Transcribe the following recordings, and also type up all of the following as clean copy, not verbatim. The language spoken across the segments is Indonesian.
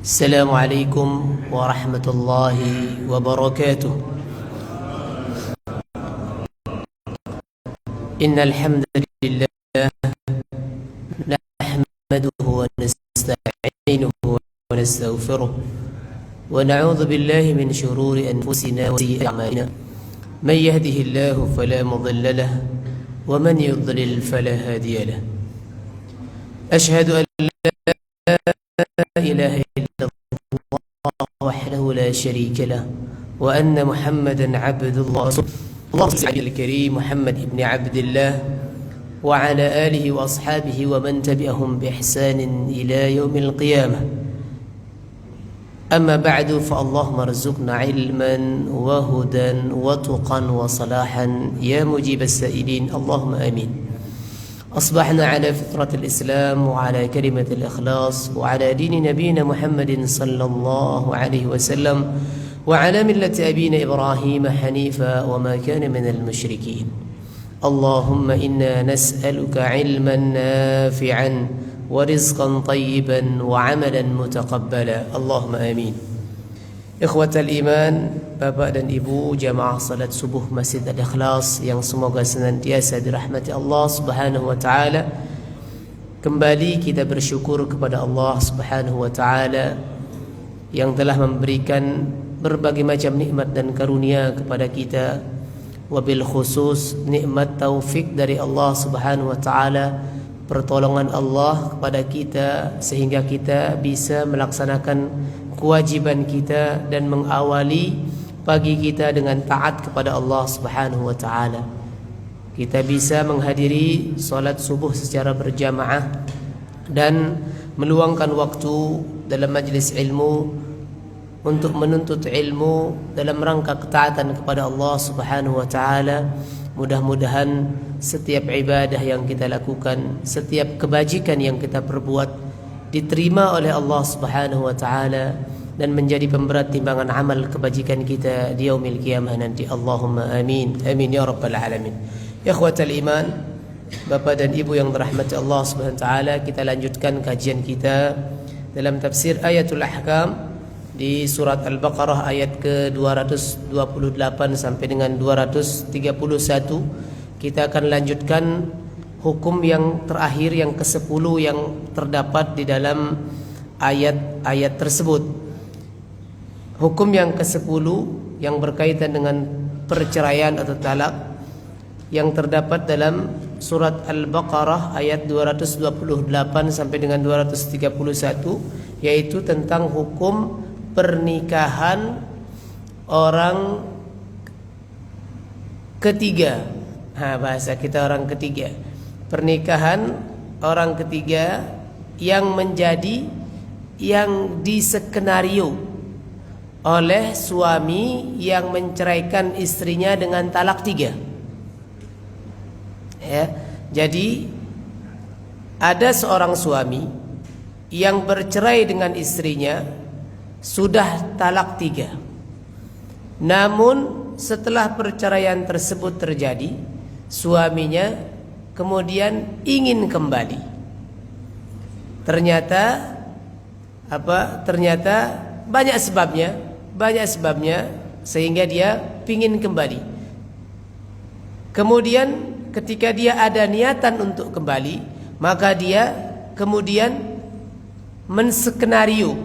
السلام عليكم ورحمة الله وبركاته. إن الحمد لله نحمده ونستعينه ونستغفره ونعوذ بالله من شرور أنفسنا وسيئات أعمالنا. من يهده الله فلا مضل له ومن يضلل فلا هادي له. أشهد أن لا إله إلا الله وحده لا شريك له وأن محمدا عبد الله ورسوله. اللهم صل على الكريم محمد بن عبد الله وعلى آله وأصحابه ومن تبعهم بإحسان إلى يوم القيامة. أما بعد فاللهم ارزقنا علما وهدى وتقا وصلاحا يا مجيب السائلين اللهم آمين. أصبحنا على فطرة الإسلام وعلى كلمة الإخلاص وعلى دين نبينا محمد صلى الله عليه وسلم وعلى ملة أبينا إبراهيم حنيفا وما كان من المشركين. اللهم إنا نسألك علما نافعا ورزقا طيبا وعملا متقبلا اللهم آمين. Ikhwat al-iman, Bapak dan Ibu jamaah salat subuh Masjid Al-Ikhlas yang semoga senantiasa dirahmati Allah Subhanahu wa taala. Kembali kita bersyukur kepada Allah Subhanahu wa taala yang telah memberikan berbagai macam nikmat dan karunia kepada kita, wabil khusus nikmat taufik dari Allah Subhanahu wa taala, pertolongan Allah kepada kita sehingga kita bisa melaksanakan kewajiban kita dan mengawali pagi kita dengan taat kepada Allah Subhanahu wa taala. Kita bisa menghadiri salat subuh secara berjamaah dan meluangkan waktu dalam majlis ilmu untuk menuntut ilmu dalam rangka ketaatan kepada Allah Subhanahu wa taala. Mudah-mudahan setiap ibadah yang kita lakukan, setiap kebajikan yang kita perbuat diterima oleh Allah Subhanahu wa taala dan menjadi pemberat timbangan amal kebajikan kita di yaumil qiyamah nanti. Allahumma amin. Amin ya rabbal alamin. Ikhwatal iman, Bapak dan Ibu yang dirahmati Allah Subhanahu wa taala, kita lanjutkan kajian kita dalam tafsir Ayatul Ahkam di surat Al-Baqarah ayat ke-228 sampai dengan 231. Kita akan lanjutkan hukum yang terakhir yang ke-10 yang terdapat di dalam ayat-ayat tersebut. Hukum yang ke-10 yang berkaitan dengan perceraian atau talak yang terdapat dalam surat Al-Baqarah ayat 228 sampai dengan 231, yaitu tentang hukum pernikahan orang ketiga. Bahasa kita orang ketiga. Pernikahan orang ketiga yang menjadi yang diskenario oleh suami yang menceraikan istrinya dengan talak 3. Ya, jadi ada seorang suami yang bercerai dengan istrinya sudah talak 3. Namun setelah perceraian tersebut terjadi, suaminya kemudian ingin kembali. Ternyata banyak sebabnya sehingga dia ingin kembali. Kemudian ketika dia ada niatan untuk kembali, maka dia kemudian menskenario,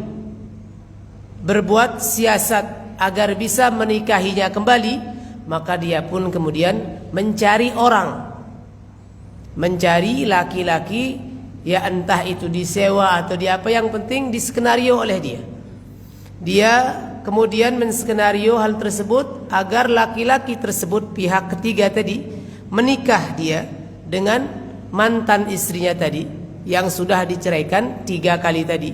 berbuat siasat agar bisa menikahinya kembali. Maka dia pun kemudian mencari orang, mencari laki-laki, ya entah itu disewa atau di apa, yang penting diskenario oleh dia. Dia kemudian menskenario hal tersebut agar laki-laki tersebut, pihak ketiga tadi, menikah dia dengan mantan istrinya tadi yang sudah diceraikan 3 kali tadi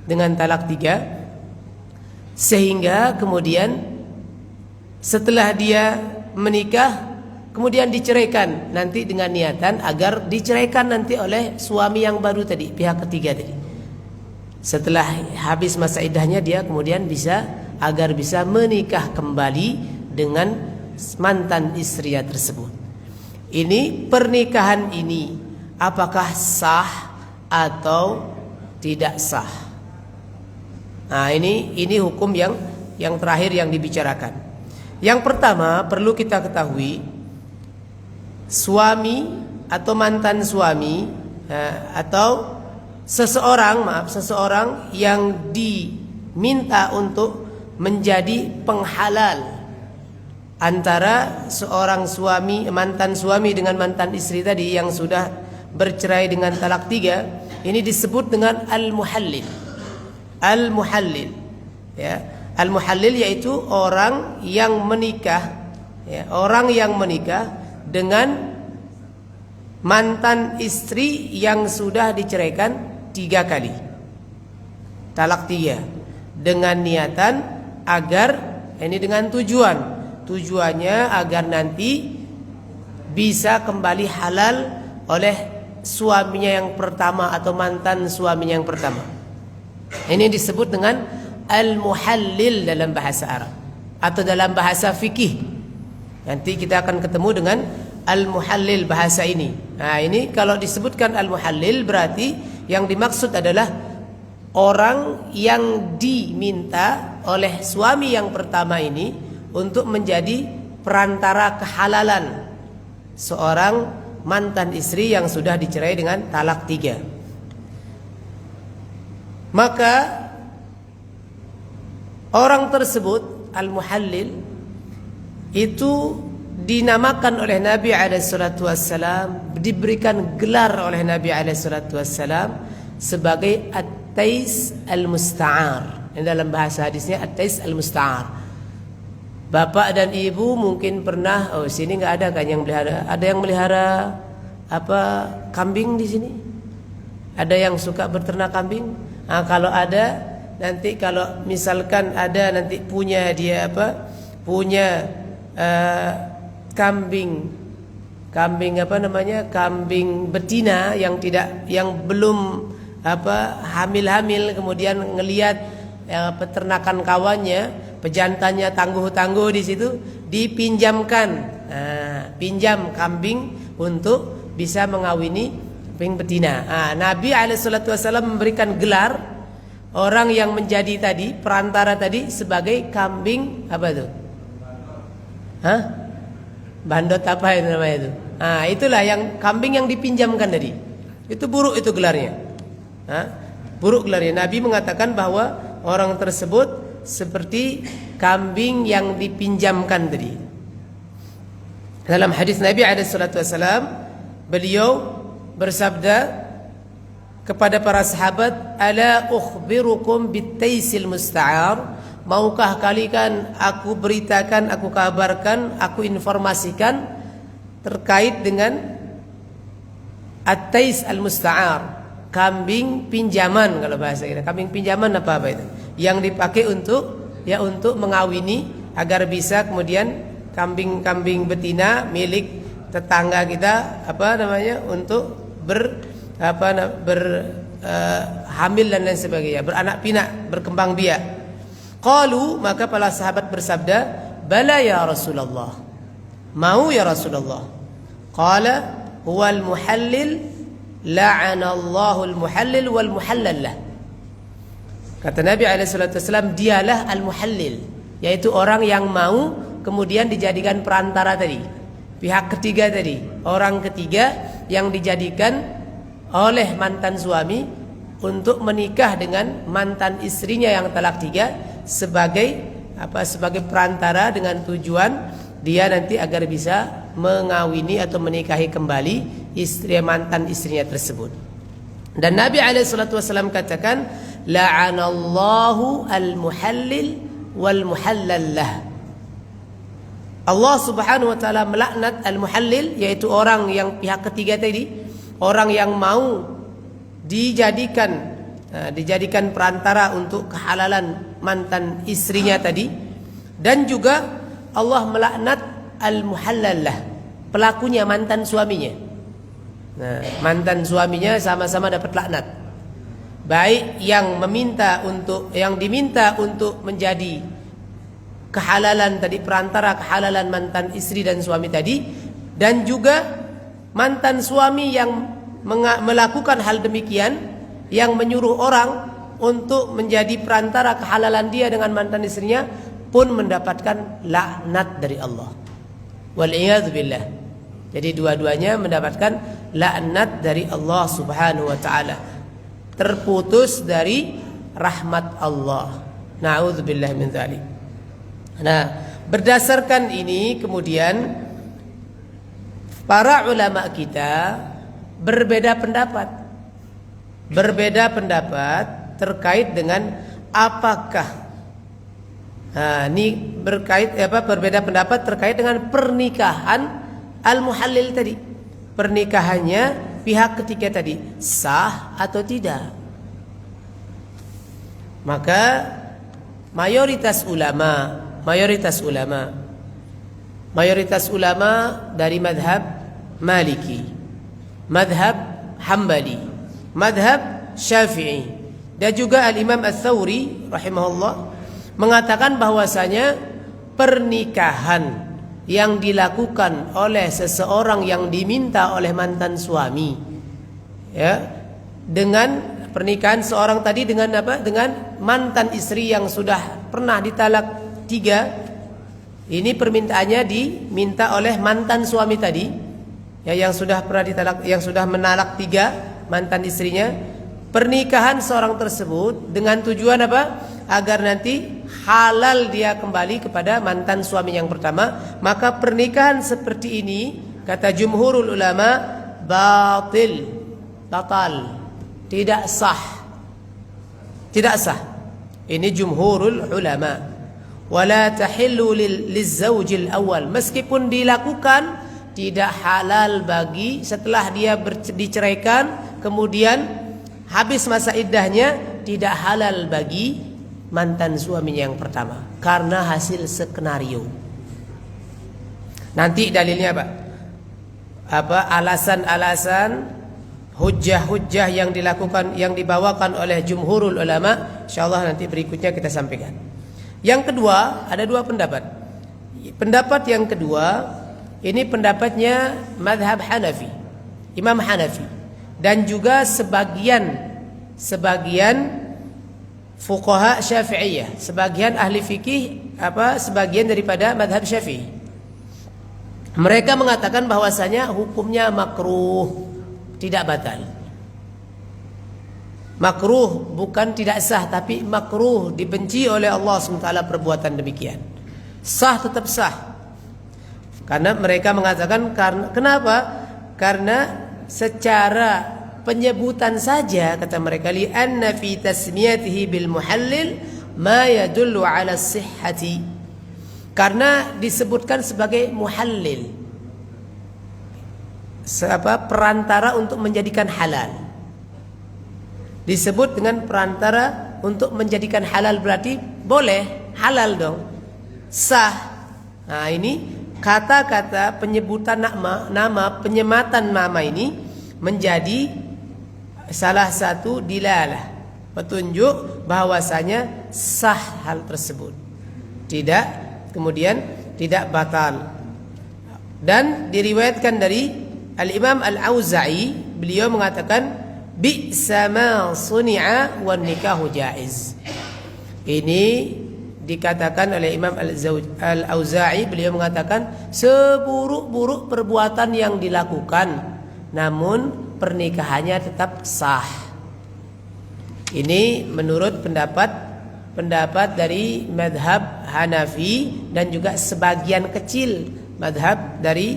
dengan talak 3. Sehingga kemudian setelah dia menikah kemudian diceraikan nanti dengan niatan agar diceraikan nanti oleh suami yang baru tadi, pihak ketiga tadi. Setelah habis masa iddahnya dia kemudian agar bisa menikah kembali dengan mantan istrinya tersebut. Ini pernikahan ini apakah sah atau tidak sah? Nah, ini hukum yang terakhir yang dibicarakan. Yang pertama perlu kita ketahui, suami atau mantan suami atau seseorang yang diminta untuk menjadi penghalal antara seorang suami, mantan suami dengan mantan istri tadi yang sudah bercerai dengan talak 3, ini disebut dengan al-muhallil. Al-muhallil, ya. Al-muhallil yaitu orang yang menikah, ya, orang yang menikah dengan mantan istri yang sudah diceraikan 3 kali, talak 3, dengan niatan agar, ini dengan tujuannya agar nanti bisa kembali halal oleh suaminya yang pertama atau mantan suaminya yang pertama. Ini disebut dengan al-muhallil dalam bahasa Arab atau dalam bahasa fikih. Nanti kita akan ketemu dengan al-muhallil bahasa ini. Nah, ini kalau disebutkan al-muhallil berarti yang dimaksud adalah orang yang diminta oleh suami yang pertama ini untuk menjadi perantara kehalalan seorang mantan istri yang sudah dicerai dengan talak 3. Maka orang tersebut al-muhallil itu dinamakan oleh Nabi SAW, diberikan gelar oleh Nabi SAW sebagai at-tais al-musta'ar. Dalam bahasa hadisnya at-tais al-musta'ar. Bapak dan ibu mungkin pernah, sini nggak ada kan yang melihara? Ada yang melihara kambing di sini? Ada yang suka berternak kambing? Nah, kalau ada, nanti kalau misalkan ada nanti punya dia punya kambing kambing betina yang belum hamil kemudian ngelihat peternakan kawannya, pejantannya tangguh di situ, dipinjamkan, pinjam kambing untuk bisa mengawini kambing betina. Nabi SAW memberikan gelar orang yang menjadi tadi perantara tadi sebagai kambing bandot apa itu namanya itu? Itulah yang kambing yang dipinjamkan tadi. Itu buruk itu gelarnya. Buruk gelarnya. Nabi mengatakan bahwa orang tersebut seperti kambing yang dipinjamkan tadi. Dalam hadis Nabi SAW, beliau bersabda kepada para sahabat, "Ala ukhbirukum bit-taisil musta'ar?" Maukah kalian aku beritakan, aku kabarkan, aku informasikan terkait dengan at-tais al-musta'ar, kambing pinjaman kalau bahasa kita. Kambing pinjaman apa itu? Yang dipakai untuk mengawini agar bisa kemudian kambing-kambing betina milik tetangga kita untuk hamil dan lain sebagainya, beranak pinak, berkembang biak. Qalu, maka para sahabat bersabda, "Bala ya Rasulullah." Mau ya Rasulullah. Qala huwal muhallil, la'anallahu al-muhallil wal muhallallah. Kata Nabi SAW, dialah al-muhallil, yaitu orang yang mau kemudian dijadikan perantara tadi, pihak ketiga tadi, orang ketiga yang dijadikan oleh mantan suami untuk menikah dengan mantan istrinya yang talak 3 sebagai perantara dengan tujuan dia nanti agar bisa mengawini atau menikahi kembali mantan istrinya tersebut. Dan Nabi SAW katakan, la'anallahu al-muhallil wal muhallallah. Allah Subhanahu wa taala melaknat al-muhallil, yaitu orang yang pihak ketiga tadi, orang yang mau dijadikan perantara untuk kehalalan mantan istrinya tadi. Dan juga Allah melaknat al-muhallallah, pelakunya, mantan suaminya. Mantan suaminya sama-sama dapat laknat. Baik yang diminta untuk menjadi kehalalan tadi, perantara kehalalan mantan istri dan suami tadi, dan juga mantan suami yang melakukan hal demikian, yang menyuruh orang untuk menjadi perantara kehalalan dia dengan mantan istrinya pun mendapatkan laknat dari Allah. Wal'iyadzubillah. Jadi dua-duanya mendapatkan laknat dari Allah Subhanahu wa taala. Terputus dari rahmat Allah. Na'udzubillah min dzalik. Nah, berdasarkan ini kemudian para ulama kita berbeda pendapat. Berbeda pendapat terkait dengan apakah ini berbeda pendapat terkait dengan pernikahan al-muhallil tadi. Pernikahannya pihak ketiga tadi sah atau tidak. Maka mayoritas ulama dari madhab Maliki, madhab Hambali, madhab Syafi'i, dan juga al-Imam Ats-Tsauri rahimahullah mengatakan bahwasanya pernikahan yang dilakukan oleh seseorang yang diminta oleh mantan suami, ya, dengan pernikahan seorang tadi dengan apa? Dengan mantan istri yang sudah pernah ditalak 3. Ini permintaannya diminta oleh mantan suami tadi, ya, yang sudah pernah ditalak, yang sudah menalak 3 mantan istrinya. Pernikahan seorang tersebut dengan tujuan apa? Agar nanti halal dia kembali kepada mantan suami yang pertama. Maka pernikahan seperti ini kata jumhurul ulama batil, tidak sah. Ini jumhurul ulama. Wala tahillu lizawjil awal, meskipun dilakukan tidak halal bagi setelah dia diceraikan kemudian habis masa iddahnya, tidak halal bagi mantan suaminya yang pertama karena hasil skenario. Nanti dalilnya apa alasan-alasan, hujjah-hujjah yang dibawakan oleh jumhurul ulama, insyaallah nanti berikutnya kita sampaikan. Yang kedua, ada 2 pendapat. Pendapat yang kedua ini pendapatnya madhab Hanafi, Imam Hanafi, dan juga sebagian fuqaha Syafi'iyah, sebagian ahli fikih sebagian daripada madhab Syafi'i. Mereka mengatakan bahwasanya hukumnya makruh, tidak batal. Makruh bukan tidak sah, tapi makruh, dibenci oleh Allah SWT perbuatan demikian. Sah tetap sah. Karena mereka mengatakan kenapa? Karena secara penyebutan saja kata mereka, li anna fi tasmiyatihi bil muhallil ma yadullu ala sihhati. Karena disebutkan sebagai muhallil, perantara untuk menjadikan halal. Disebut dengan perantara untuk menjadikan halal, berarti boleh, halal dong, sah. Nah, ini kata-kata penyebutan nama penyematan nama ini menjadi salah satu dilalah, petunjuk bahwasanya sah hal tersebut, kemudian tidak batal. Dan diriwayatkan dari Al-Imam Al-Auza'i, beliau mengatakan bi'sa ma suni'a wan nikahu jaiz. Ini dikatakan oleh Imam Al-Auza'i, beliau mengatakan seburuk-buruk perbuatan yang dilakukan, namun pernikahannya tetap sah. Ini menurut pendapat dari madhab Hanafi dan juga sebagian kecil madhab dari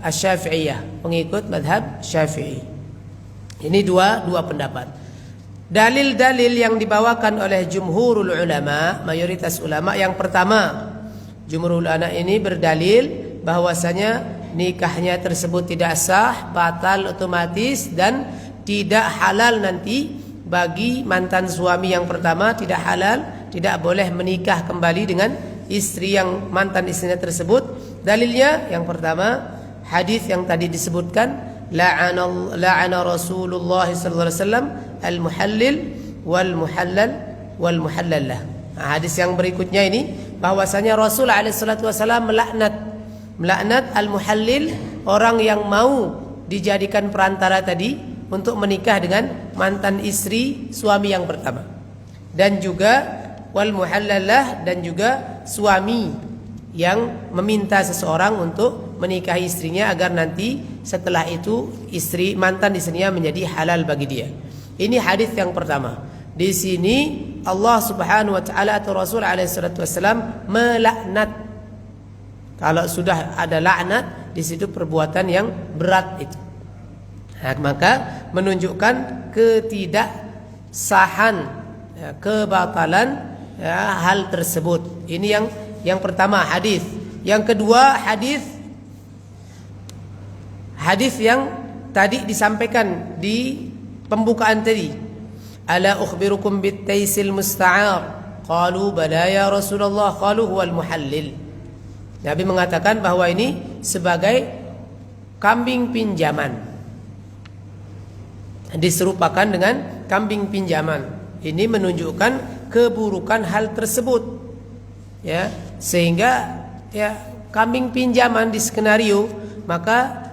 Asy-Syafi'iyah, pengikut madhab Syafi'i. Ini dua pendapat. Dalil-dalil yang dibawakan oleh jumhurul ulama, mayoritas ulama, yang pertama, jumhurul ulama ini berdalil bahwasanya nikahnya tersebut tidak sah, batal otomatis, dan tidak halal nanti bagi mantan suami yang pertama, tidak halal, tidak boleh menikah kembali dengan istri yang mantan istrinya tersebut. Dalilnya yang pertama, hadis yang tadi disebutkan, la'ana Rasulullah sallallahu alaihi wasallam al-muhallil wal muhallal wal muhallallah. Nah, hadis yang berikutnya ini bahwasanya Rasul alaihi salatu wasallam melaknat al-muhallil, orang yang mau dijadikan perantara tadi untuk menikah dengan mantan istri suami yang pertama. Dan juga wal muhallalah, dan juga suami yang meminta seseorang untuk menikahi istrinya agar nanti setelah itu mantan istrinya menjadi halal bagi dia. Ini hadis yang pertama. Di sini Allah Subhanahu wa taala atau Rasul alaihi salatu wasallam melaknat. Kalau sudah ada laknat, di situ perbuatan yang berat itu. Nah, maka menunjukkan ketidaksahan, kebatalan hal tersebut. Ini yang pertama hadis. Yang kedua hadis yang tadi disampaikan di pembukaan tadi. Ala ukhbirukum bit-taisil musta'ar? Qalu bala ya Rasulullah, qalu huwal muhallil. Nabi mengatakan bahwa ini sebagai kambing pinjaman, diserupakan dengan kambing pinjaman. Ini menunjukkan keburukan hal tersebut, ya, sehingga ya kambing pinjaman di skenario, maka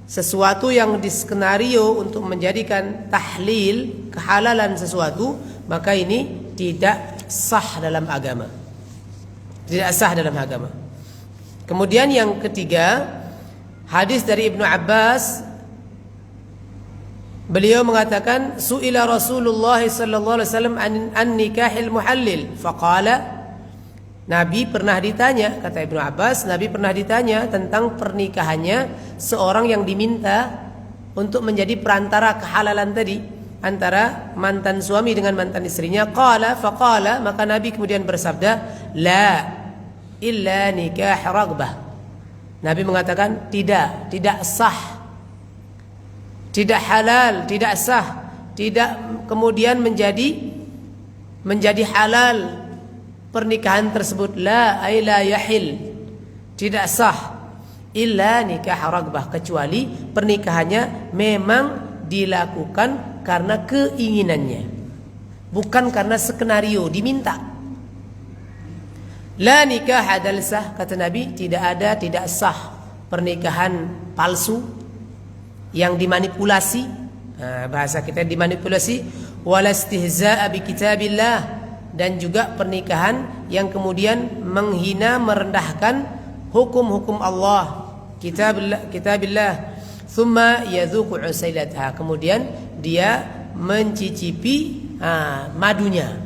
sesuatu yang di skenario untuk menjadikan tahlil, kehalalan sesuatu, maka ini tidak sah dalam agama. Tidak sah dalam agama. Kemudian yang ketiga, hadis dari Ibnu Abbas, beliau mengatakan, su'ila Rasulullah sallallahu alaihi wasallam an nikahil muhallil, faqala, Nabi pernah ditanya, kata Ibnu Abbas, Nabi pernah ditanya tentang pernikahannya seorang yang diminta untuk menjadi perantara kehalalan tadi antara mantan suami dengan mantan istrinya. Faqala, maka Nabi kemudian bersabda, la illa nikah ragbah. Nabi mengatakan tidak sah, tidak halal, tidak sah, tidak kemudian menjadi halal pernikahan tersebut. La yahil, tidak sah, illa nikah ragbah, kecuali pernikahannya memang dilakukan karena keinginannya, bukan karena skenario diminta. La nikah dalsah, kata Nabi, tidak sah pernikahan palsu yang dimanipulasi. Bahasa kita dimanipulasi. Wala istihza'a bi kitabillah, dan juga pernikahan yang kemudian menghina, merendahkan hukum-hukum Allah, kitabillah. Thumma yadhuqu usailatha, kemudian dia mencicipi madunya.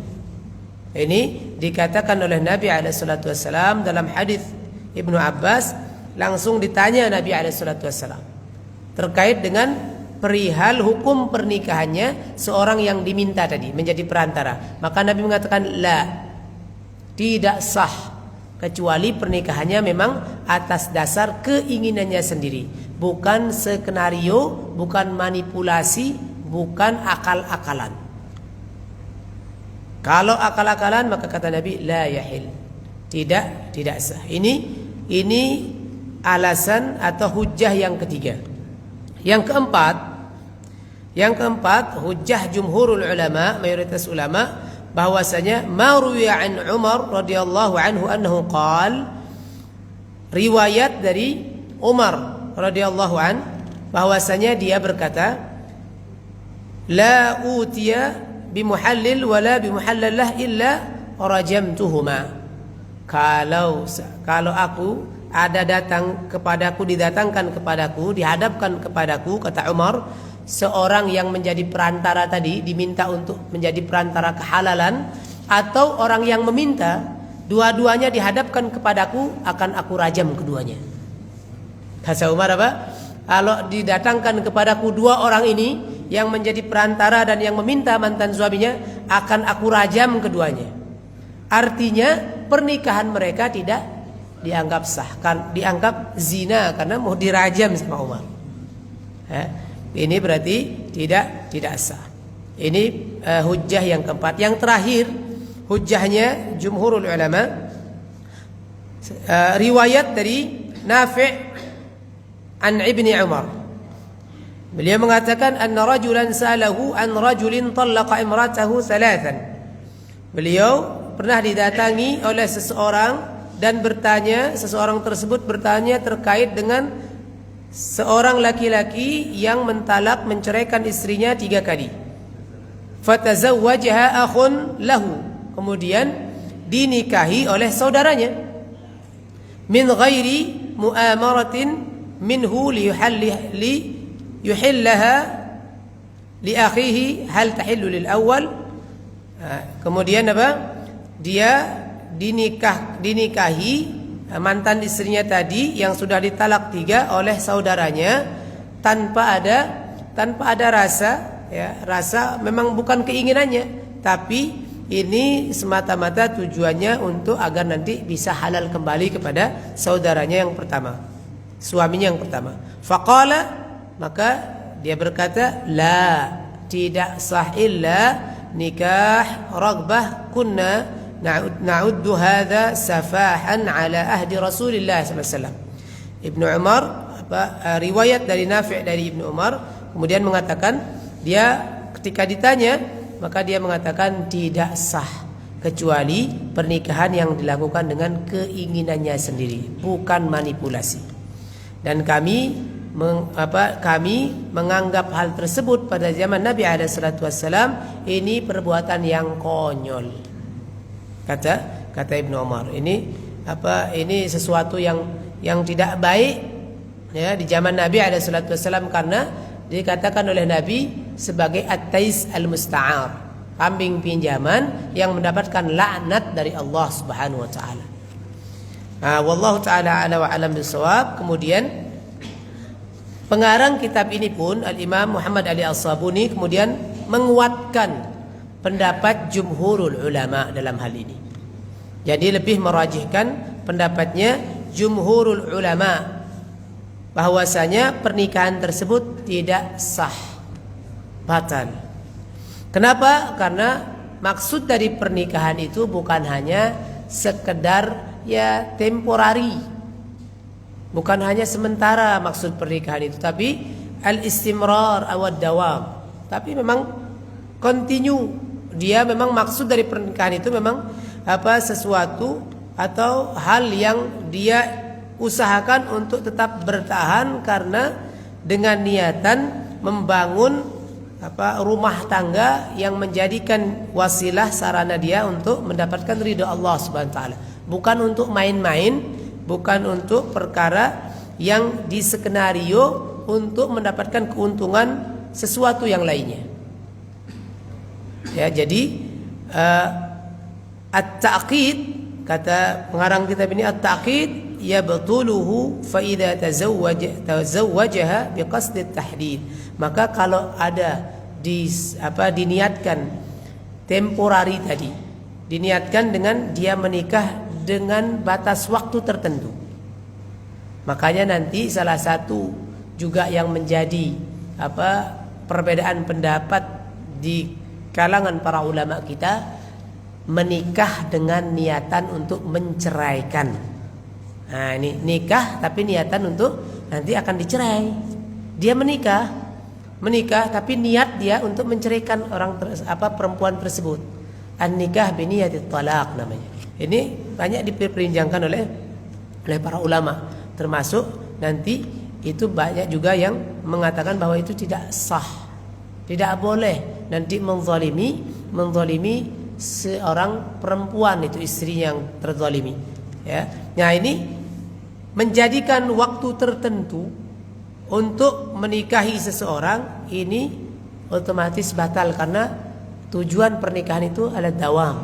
Ini dikatakan oleh Nabi SAW dalam hadis Ibnu Abbas. Langsung ditanya Nabi SAW terkait dengan perihal hukum pernikahannya seorang yang diminta tadi menjadi perantara. Maka Nabi mengatakan la, tidak sah, kecuali pernikahannya memang atas dasar keinginannya sendiri, bukan skenario, bukan manipulasi, bukan akal-akalan. Kalau akal-akalan, maka kata Nabi la yahil, tidak sah. Ini alasan atau hujjah yang ketiga. Yang keempat, hujjah jumhurul ulama, mayoritas ulama, bahwasanya ma ruwiya an Umar radhiyallahu anhu annahu qala, riwayat dari Umar radhiyallahu an bahwasanya dia berkata, la utiya bimuhallil wala bimuhallallah illa rajamtuhuma. Kalau aku ada didatangkan kepadaku, dihadapkan kepadaku, kata Umar, seorang yang menjadi perantara tadi, diminta untuk menjadi perantara kehalalan, atau orang yang meminta, dua-duanya dihadapkan kepadaku, akan aku rajam keduanya. Kata Umar apa? Kalau didatangkan kepadaku dua orang ini yang menjadi perantara dan yang meminta mantan suaminya, akan aku rajam keduanya. Artinya pernikahan mereka tidak dianggap sah, kan dianggap zina karena mau dirajam sama Umar. Ini berarti tidak sah. Ini hujjah yang keempat. Yang terakhir, hujjahnya jumhurul ulama, riwayat dari Nafi' an Ibni Umar. Beliau mengatakan anna rajulan salahu an rajulin talaqa imratahu thalathan. Beliau pernah didatangi oleh seseorang dan seseorang tersebut bertanya terkait dengan seorang laki-laki yang mentalak menceraikan istrinya 3 kali. Fatazawwajaha akhun lahu, kemudian dinikahi oleh saudaranya, min ghairi mu'amaratin minhu liyuhillaha li akhihi hal tahillu lil awal. Kemudian apa? Dia dinikahi mantan istrinya tadi yang sudah ditalak 3 oleh saudaranya tanpa ada rasa, ya, rasa memang bukan keinginannya, tapi ini semata-mata tujuannya untuk agar nanti bisa halal kembali kepada saudaranya yang pertama, suaminya yang pertama. Faqala, maka dia berkata, la, tidak sah illa nikah ragbah kunna na'uddu hadha safahan ala ahdi Rasulillah sallallahu alaihi wasallam. Ibnu Umar, riwayat dari Nafi' dari Ibnu Umar, kemudian mengatakan, dia ketika ditanya maka dia mengatakan tidak sah kecuali pernikahan yang dilakukan dengan keinginannya sendiri, bukan manipulasi. Dan kami menganggap hal tersebut pada zaman Nabi alaihi salatu wasallam ini perbuatan yang konyol. Kata Ibnu Umar, ini sesuatu yang tidak baik, ya, di zaman Nabi alaihi salatu wasallam, karena dikatakan oleh Nabi sebagai at-tais al-musta'ar, kambing pinjaman yang mendapatkan laknat dari Allah Subhanahu wa taala. Wallahu taala ala wa alam bisawab. Kemudian pengarang kitab ini pun Al-Imam Muhammad Ali As-Sabuni kemudian menguatkan pendapat jumhurul ulama dalam hal ini. Jadi lebih merajihkan pendapatnya jumhurul ulama bahwasanya pernikahan tersebut tidak sah, batal. Kenapa? Karena maksud dari pernikahan itu bukan hanya sekedar ya temporari, bukan hanya sementara maksud pernikahan itu, tapi al-istimrar awad dawam, tapi memang continue. Dia memang maksud dari pernikahan itu memang sesuatu atau hal yang dia usahakan untuk tetap bertahan karena dengan niatan membangun rumah tangga yang menjadikan wasilah sarana dia untuk mendapatkan ridha Allah Subhanahu wa taala, bukan untuk main-main, bukan untuk perkara yang diskenario untuk mendapatkan keuntungan sesuatu yang lainnya. Ya, jadi at-ta'qid, kata pengarang kitab ini, at-ta'qid yabtuluhu fa idza tazawwajaha biqasd at-tahdid. Maka kalau ada diniatkan temporari tadi, diniatkan dengan dia menikah dengan batas waktu tertentu, makanya nanti salah satu juga yang menjadi perbedaan pendapat di kalangan para ulama kita, menikah dengan niatan untuk menceraikan. Nah, ini nikah tapi niatan untuk nanti akan dicerai. Dia menikah tapi niat dia untuk menceraikan perempuan tersebut. An-nikah bi niyatit talaq namanya. Ini banyak diperbincangkan oleh para ulama, termasuk nanti itu banyak juga yang mengatakan bahwa itu tidak sah. Tidak boleh nanti menzalimi seorang perempuan, itu istrinya yang terzalimi, ya. Nah, ini menjadikan waktu tertentu untuk menikahi seseorang ini otomatis batal, karena tujuan pernikahan itu adalah dawam,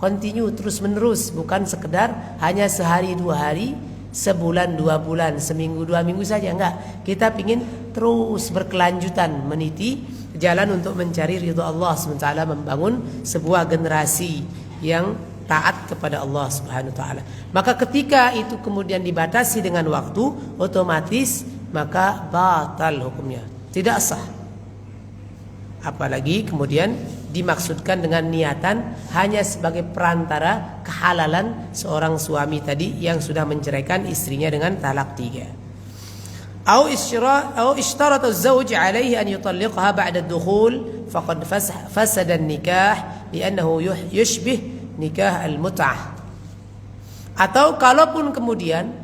continue, terus menerus, bukan sekedar hanya sehari 2 hari, sebulan 2 bulan, seminggu 2 minggu saja. Enggak, kita ingin terus berkelanjutan meniti jalan untuk mencari ridha Allah SWT, membangun sebuah generasi yang taat kepada Allah Subhanahu wa taala. Maka ketika itu kemudian dibatasi dengan waktu, otomatis maka batal hukumnya, tidak sah. Apalagi kemudian dimaksudkan dengan niatan hanya sebagai perantara kehalalan seorang suami tadi yang sudah menceraikan istrinya dengan talak 3. أو اشترط الزوج عليه أن يطلقها بعد الدخول فقد فسد النكاح لأنه يشبه nikah al-mut'ah. Atau kalaupun kemudian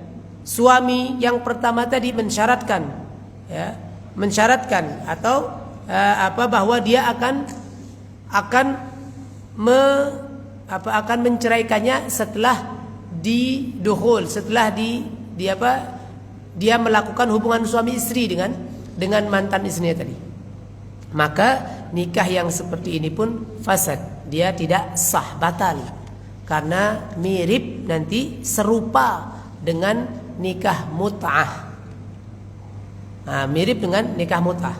suami yang pertama tadi mensyaratkan, ya, mensyaratkan atau bahwa dia akan menceraikannya setelah didukhul, setelah dia melakukan hubungan suami istri dengan mantan istrinya tadi. Maka nikah yang seperti ini pun fasad, dia tidak sah, batal, karena mirip nanti serupa dengan nikah mut'ah. Mirip dengan nikah mut'ah.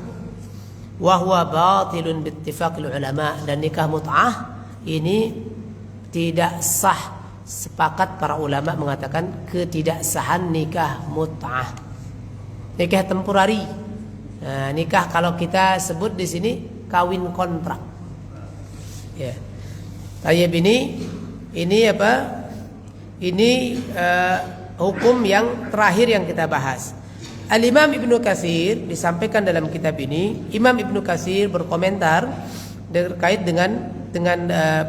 Wa huwa batilun bittifaqil ulama, dan nikah mut'ah ini tidak sah. Sepakat para ulama mengatakan ketidaksahan nikah mut'ah. Nikah temporari. Nikah kalau kita sebut di sini kawin kontrak. Ya. Tayyib ini apa? Ini hukum yang terakhir yang kita bahas. Al-Imam Ibnu Katsir disampaikan dalam kitab ini, Imam Ibnu Katsir berkomentar terkait dengan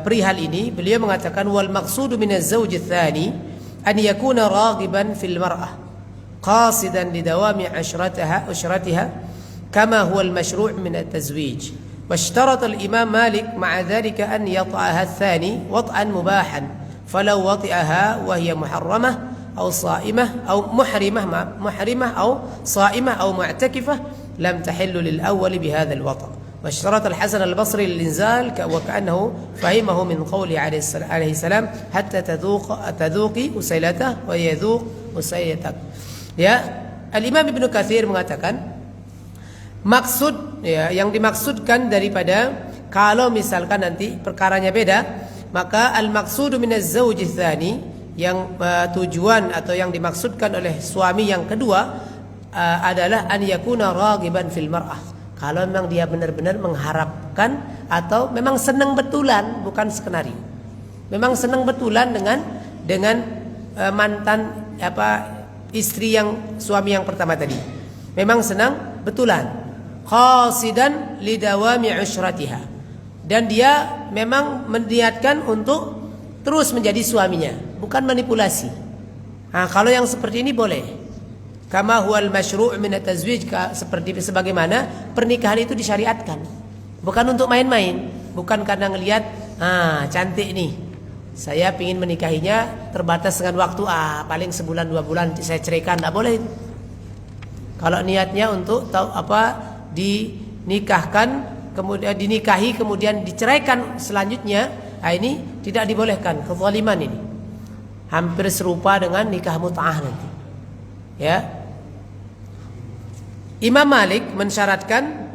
perihal ini. Beliau mengatakan wal maqsudu min az-zawj ats-tsani an yakuna raghiban fil mar'ah qasidan lidawami ushratiha kama huwa al-mashru' min at-tazwij. واشترط الإمام مالك مع ذلك أن يطأها الثاني وطئا مباحا فلو وطئها وهي محرمة أو صائمة أو محرمة أو صائمة أو معتكفة لم تحل للأول بهذا الوطأ. واشترط الحسن البصري للإنزال وكأنه فهمه من قوله عليه السلام حتى تذوقي أسيلته ويذوق أسيلتك. Ya, Al-Imam Ibnu Katsir mengatakan maksud, ya, yang dimaksudkan daripada kalau misalkan nanti perkaranya beda, maka al-maqsudu minaz zawj tsani, yang tujuan atau yang dimaksudkan oleh suami yang kedua adalah an yakuna raghiban fil mar'ah. Kalau memang dia benar-benar mengharapkan atau memang senang betulan, bukan skenario. Memang senang betulan dengan mantan istri yang suami yang pertama tadi. Memang senang betulan. Qasidan lidawami ushratiha, dan dia memang meniatkan untuk terus menjadi suaminya, bukan manipulasi. Kalau yang seperti ini boleh. Kama huwal masyru' min at-tazwij, seperti sebagaimana pernikahan itu disyariatkan. Bukan untuk main-main, bukan karena ngelihat cantik nih, saya ingin menikahinya, terbatas dengan waktu paling sebulan 2 bulan saya ceraikan, tidak boleh. Kalau niatnya untuk dinikahkan, kemudian dinikahi, kemudian diceraikan selanjutnya, ini tidak dibolehkan. Kezaliman ini hampir serupa dengan nikah mut'ah nanti. Ya, Imam Malik mensyaratkan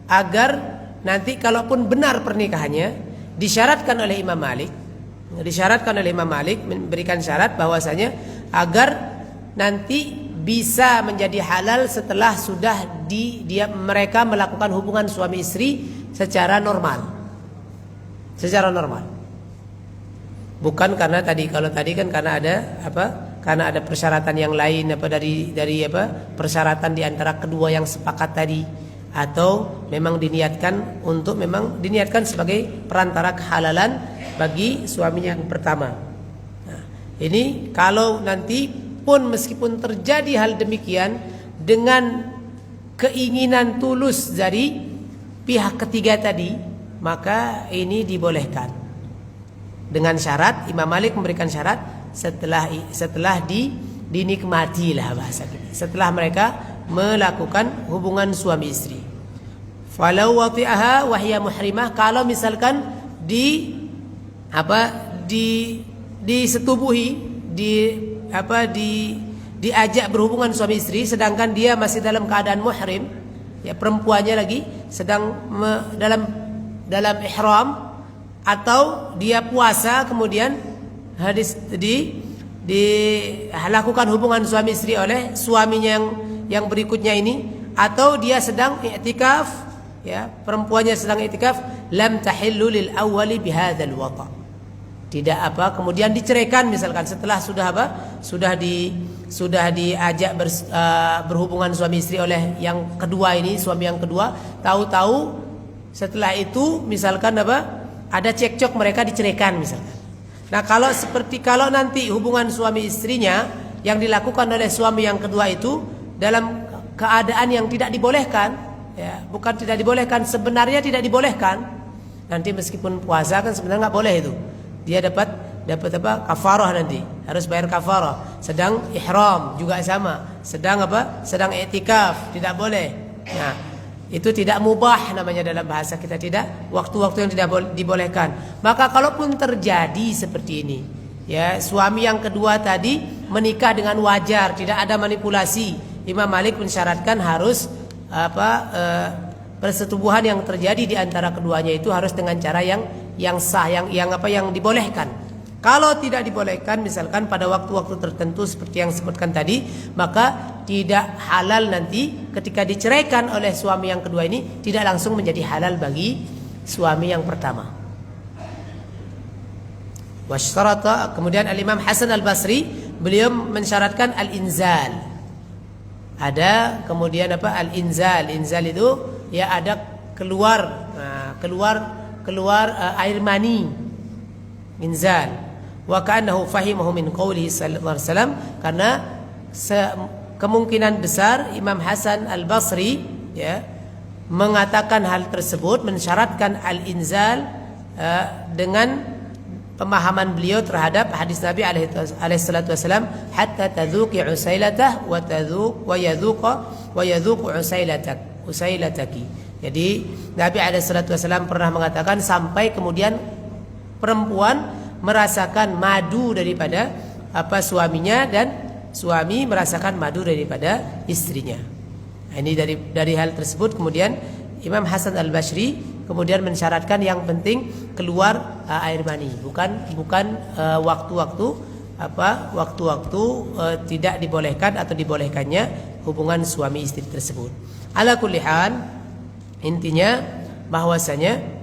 agar nanti kalaupun benar pernikahannya, disyaratkan oleh Imam Malik memberikan syarat bahwasanya agar nanti bisa menjadi halal setelah sudah mereka melakukan hubungan suami istri secara normal. Bukan karena kalau tadi kan karena ada persyaratan yang lain dari persyaratan di antara kedua yang sepakat tadi, atau memang diniatkan sebagai perantara kehalalan bagi suaminya yang pertama. Nah, ini kalau nanti pun meskipun terjadi hal demikian dengan keinginan tulus dari pihak ketiga tadi, maka ini dibolehkan. Dengan syarat, Imam Malik memberikan syarat setelah dinikmati lah bahasa kita. Setelah mereka melakukan hubungan suami istri. Falau wati'aha wa hiya muhrimah, kalau misalkan disetubuhi, diajak berhubungan suami istri sedangkan dia masih dalam keadaan muhrim, ya, perempuannya lagi sedang dalam ihram, atau dia puasa kemudian dilakukan hubungan suami istri oleh suaminya yang berikutnya ini, atau dia sedang i'tikaf, ya, perempuannya sedang i'tikaf, lam tahillu lil awwali bihadzal wata'. Tidak kemudian diceraikan misalkan setelah sudah diajak berhubungan suami istri oleh yang kedua ini, suami yang kedua, tahu-tahu setelah itu misalkan ada cekcok, mereka diceraikan misalkan. Nah, kalau nanti hubungan suami istrinya yang dilakukan oleh suami yang kedua itu dalam keadaan yang tidak dibolehkan, ya, bukan tidak dibolehkan, sebenarnya tidak dibolehkan. Nanti meskipun puasa kan sebenarnya nggak boleh itu. Dia dapat apa? Kafarah nanti, harus bayar kafarah. Sedang ihram juga sama. Sedang apa? Sedang i'tikaf, tidak boleh. Nah, itu tidak mubah namanya dalam bahasa kita, tidak waktu-waktu yang tidak dibolehkan. Maka kalaupun terjadi seperti ini, ya, suami yang kedua tadi menikah dengan wajar, tidak ada manipulasi. Imam Malik mensyaratkan harus persetubuhan yang terjadi di antara keduanya itu harus dengan cara yang sah, yang dibolehkan. Kalau tidak dibolehkan, misalkan pada waktu-waktu tertentu seperti yang disebutkan tadi, maka tidak halal nanti ketika diceraikan oleh suami yang kedua ini, tidak langsung menjadi halal bagi suami yang pertama. Wasyarata, kemudian Al-Imam Hasan Al-Basri, beliau mensyaratkan al-inzal. Ada kemudian apa? Al-inzal. Inzal itu ya ada keluar air mani. Inzal. Wa ka'annahu fahimahu min qawlihi sallallahu alaihi wasallam, karena kemungkinan besar Imam Hasan Al-Basri, ya, mengatakan hal tersebut, mensyaratkan al-inzal dengan pemahaman beliau terhadap hadis Nabi alaihi salatu wasallam, hatta tadzuqi usailatah wa yadzuqu usailataki. Jadi Nabi alaihi salatu wasallam pernah mengatakan sampai kemudian perempuan merasakan madu daripada suaminya dan suami merasakan madu daripada istrinya. Nah, ini dari hal tersebut kemudian Imam Hasan Al-Basri kemudian mensyaratkan yang penting keluar air mani, bukan waktu-waktu tidak dibolehkan atau dibolehkannya hubungan suami istri tersebut. Ala kulli hal, intinya bahwasanya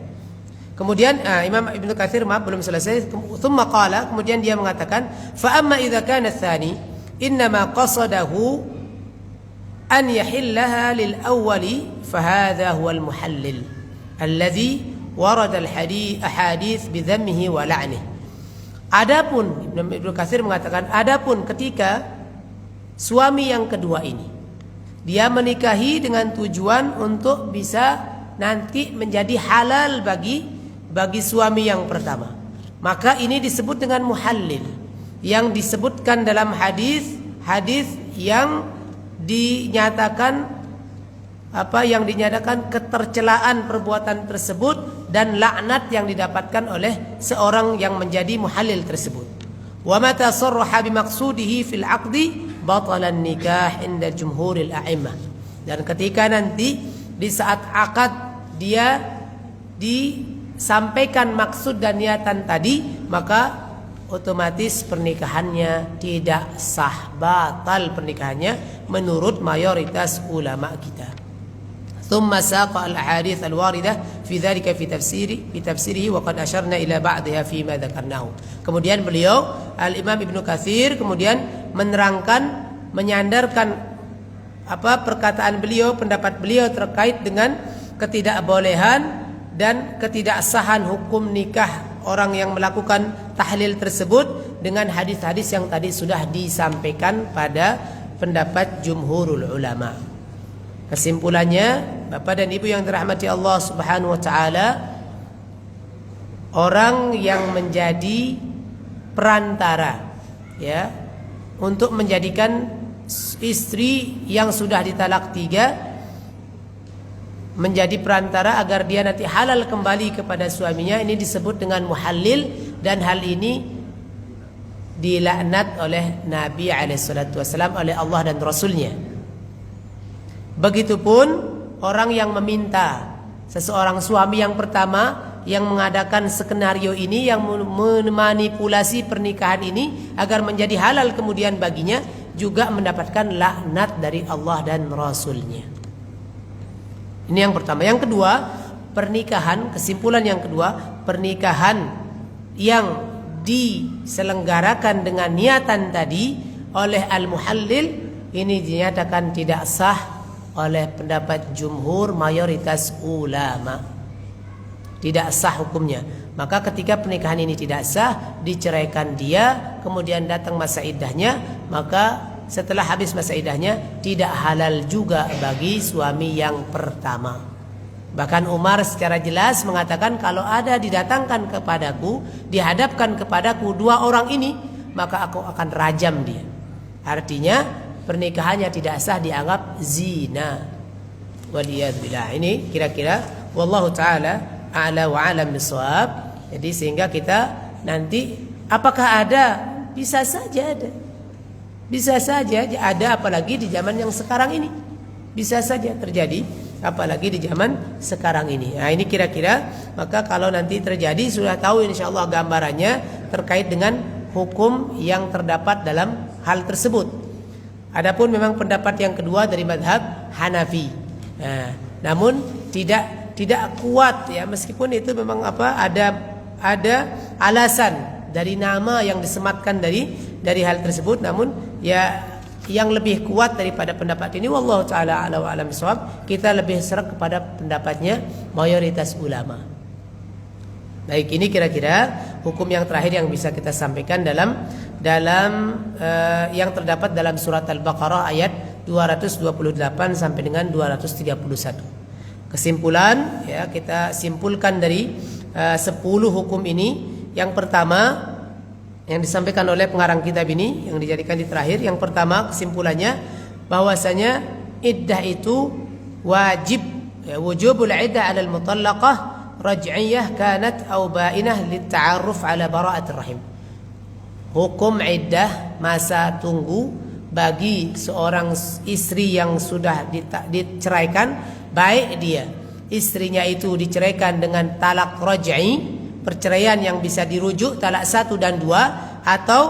kemudian Imam Ibnu Katsir belum selesai, thumma qala, kemudian dia mengatakan fa amma idza kana tsani innama qasadahu an yahillaha lil awwali fa hadha huwa al muhallil alladhi warada al ahadits bi dhammihi wa la'nihi. Adapun Ibnu Katsir mengatakan, adapun ketika suami yang kedua ini dia menikahi dengan tujuan untuk bisa nanti menjadi halal bagi suami yang pertama, maka ini disebut dengan muhallil, yang disebutkan dalam hadis yang dinyatakan ketercelaan perbuatan tersebut dan laknat yang didapatkan oleh seorang yang menjadi muhallil tersebut. Wa mata sarraha bi maqsudihi fil 'aqdi batala nikah inda jumhuril a'immah. Dan ketika nanti di saat akad dia disampaikan maksud dan niatan tadi, maka otomatis pernikahannya tidak sah, batal pernikahannya menurut mayoritas ulama kita. ثم ساق الأحاديث الواردة في ذلك في تفسيره وقد أشرنا إلى بعضها فيما ذكرناه. Kemudian beliau Al-Imam Ibnu Katsir kemudian menerangkan, menyandarkan perkataan beliau, pendapat beliau terkait dengan ketidakbolehan dan ketidaksahan hukum nikah orang yang melakukan tahlil tersebut dengan hadis-hadis yang tadi sudah disampaikan pada pendapat jumhurul ulama. Kesimpulannya, Bapak dan Ibu yang dirahmati Allah Subhanahu wa taala, orang yang menjadi perantara, ya, untuk menjadikan istri yang sudah ditalak 3 menjadi perantara agar dia nanti halal kembali kepada suaminya, ini disebut dengan muhallil, dan hal ini dilaknat oleh Nabi alaihi salatu wasallam, oleh Allah dan Rasulnya. Begitupun orang yang meminta seseorang suami yang pertama yang mengadakan skenario ini, yang memanipulasi pernikahan ini agar menjadi halal kemudian baginya, juga mendapatkan laknat dari Allah dan Rasulnya. Ini yang pertama. Yang kedua, pernikahan, kesimpulan yang kedua, pernikahan yang diselenggarakan dengan niatan tadi oleh al-muhallil ini dinyatakan tidak sah oleh pendapat jumhur mayoritas ulama. tidak sah hukumnya. Maka ketika pernikahan ini tidak sah, diceraikan dia, kemudian datang masa iddahnya, maka setelah habis masa iddahnya tidak halal juga bagi suami yang pertama. Bahkan Umar secara jelas mengatakan, kalau ada didatangkan kepadaku, dihadapkan kepadaku dua orang ini, maka aku akan rajam dia. Artinya pernikahannya tidak sah, dianggap zina. Waliyadzubillah. Ini kira-kira wallahu taala a'la wa a'lam bissawab. Jadi sehingga kita nanti apakah ada? Bisa saja ada. Bisa saja ada, apalagi di zaman yang sekarang ini. Bisa saja terjadi, apalagi di zaman sekarang ini. Nah, ini kira-kira, maka kalau nanti terjadi sudah tahu insyaallah gambarannya terkait dengan hukum yang terdapat dalam hal tersebut. Adapun memang pendapat yang kedua dari mazhab Hanafi. Nah, namun tidak kuat ya, meskipun itu memang ada alasan dari nama yang disematkan dari hal tersebut, namun ya yang lebih kuat daripada pendapat ini wallahu taala a'la wa a'lam bissawab, kita lebih serak kepada pendapatnya mayoritas ulama. Baik, ini kira-kira hukum yang terakhir yang bisa kita sampaikan dalam yang terdapat dalam surat Al-Baqarah ayat 228 sampai dengan 231. Kesimpulan ya, kita simpulkan dari 10 hukum ini. Yang pertama yang disampaikan oleh pengarang kitab ini, yang dijadikan di terakhir, yang pertama kesimpulannya bahwasanya iddah itu wajib, ya, wujubul iddah 'alal mutallaqah raj'iyah kanat aw ba'inah litta'arruf 'ala bara'atir rahim. Hukum iddah, masa tunggu bagi seorang istri yang sudah diceraikan, baik dia istrinya itu diceraikan dengan talak raj'i, perceraian yang bisa dirujuk, talak 1 dan 2, atau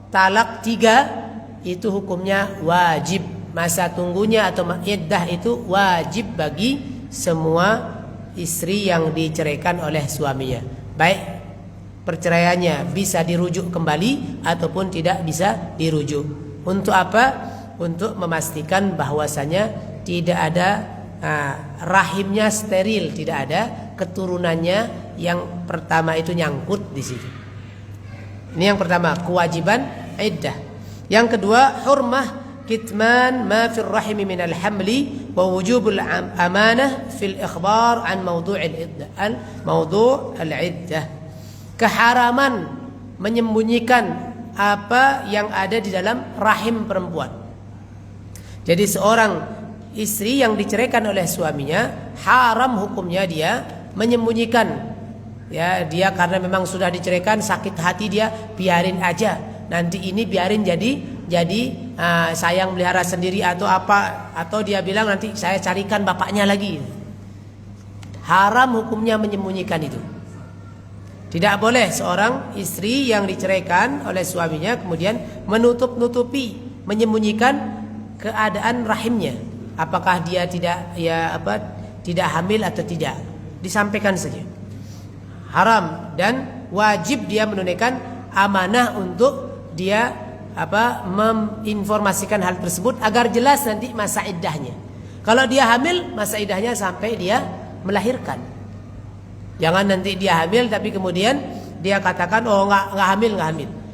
talak 3, itu hukumnya wajib. Masa tunggunya atau iddah itu wajib bagi semua istri yang diceraikan oleh suaminya, baik perceraiannya bisa dirujuk kembali ataupun tidak bisa dirujuk. Untuk apa? Untuk memastikan bahwasanya tidak ada rahimnya steril, tidak ada keturunannya yang pertama itu nyangkut di situ. Ini yang pertama, kewajiban iddah. Yang kedua, hurmah kitman ma fil rahimi min al-hamli wa wujubul amanah fil ikhbar an mawdu'il iddah. Mawdu' al-iddah. Keharaman menyembunyikan apa yang ada di dalam rahim perempuan. Jadi seorang istri yang diceraikan oleh suaminya, haram hukumnya dia menyembunyikan. Ya, dia karena memang sudah diceraikan, sakit hati dia, biarin aja. Nanti ini biarin jadi sayang melihara sendiri atau apa, atau dia bilang nanti saya carikan bapaknya lagi. Haram hukumnya menyembunyikan itu. Tidak boleh seorang istri yang diceraikan oleh suaminya kemudian menutup-nutupi, menyembunyikan keadaan rahimnya. Apakah dia tidak hamil atau tidak, disampaikan saja. Haram, dan wajib dia menunaikan amanah untuk dia menginformasikan hal tersebut agar jelas nanti masa iddahnya. Kalau dia hamil, masa iddahnya sampai dia melahirkan. Jangan nanti dia hamil tapi kemudian dia katakan oh nggak hamil.